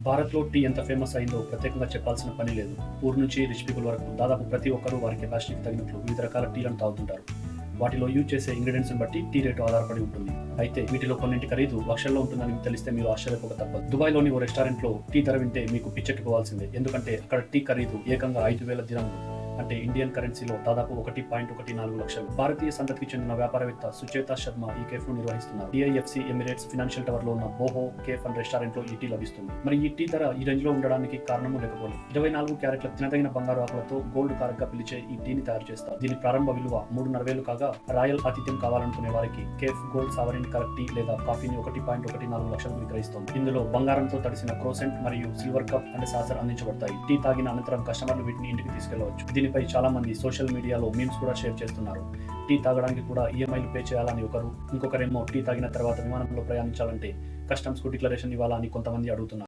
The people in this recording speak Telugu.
భారత్‌లో టీ ఎంత ఫేమస్ అయిందో ప్రత్యేకంగా చెప్పాల్సిన పని లేదు. ఊరు నుంచి రిచ్ పీపుల్ వరకు దాదాపు ప్రతి ఒక్కరూ వారి కెపాసిటీకి తగినట్లు వివిధ రకాల టీలను తాగుతుంటారు. వాటిలో యూజ్ చేసే ఇంగ్రీడియెంట్స్‌ని బట్టి టీ రేటు ఆధారపడి ఉంటుంది. అయితే వీటిలో కొన్నింటి ఖరీదు లక్షల్లో ఉంటుందని మీకు తెలిస్తే మీరు ఆశ్చర్యపోక తప్పదు. దుబాయ్‌లోని ఓ రెస్టారెంట్‌లో టీ ధర వింటే మీకు పిచ్చెక్కిపోవాల్సిందే. ఎందుకంటే అక్కడ టీ ఖరీదు ఏకంగా 5,000 దిరమ్లు, అంటే ఇండియన్ కరెన్సీలో దాదాపు 1.14 లక్షలు. భారతీయ సంతతికి చెందిన వ్యాపారవేత్త సుచేతా శర్మ ఈ కేఫ్ను నిర్వహిస్తున్నారు. డిఐఎఫ్సి ఎమిరేట్స్ ఫినాన్షియల్ టవర్ లో ఉన్న బోహో కేఫ్ అండ్ రెస్టారెంట్ లో ఈ టీ లభిస్తుంది. మరి ఈ టీ ధర ఈ రేంజ్ లో ఉండడానికి కారణము లేకపోలేదు. 24 క్యారెట్ల తినదగిన బంగారు ఆకులతో గోల్డ్ కారక్ గా పిలిచే ఈ టీని తయారు చేస్తారు. దీని ప్రారంభ విలువ 3,500 కాగా రాయల్ ఆతిథ్యం కావాలనుకునే వారికి కేఫ్ గోల్డ్ సావరిన్ కరక్ టీ లేదా కాఫీని 1.14 లక్షలకు విక్రయిస్తోంది. ఇందులో బంగారంతో తడిసిన క్రోసెంట్ మరియు సిల్వర్ కప్ అండ్ సాసర్ అందించబడతాయి. టీ తాగిన అనంతరం కస్టమర్లు వీటిని ఇంటికి తీసుకెళ్లవచ్చు. దీనిపై చాలా మంది సోషల్ మీడియాలో మీమ్స్ కూడా షేర్ చేస్తున్నారు. టీ తాగడానికి కూడా ఈఎంఐలు పే చేయాలని ఇంకొకరేమో టీ తాగిన తర్వాత విమానంలో ప్రయాణించాలంటే కస్టమ్స్ కు డిక్లరేషన్ ఇవ్వాలని కొంతమంది అడుగుతున్నారు.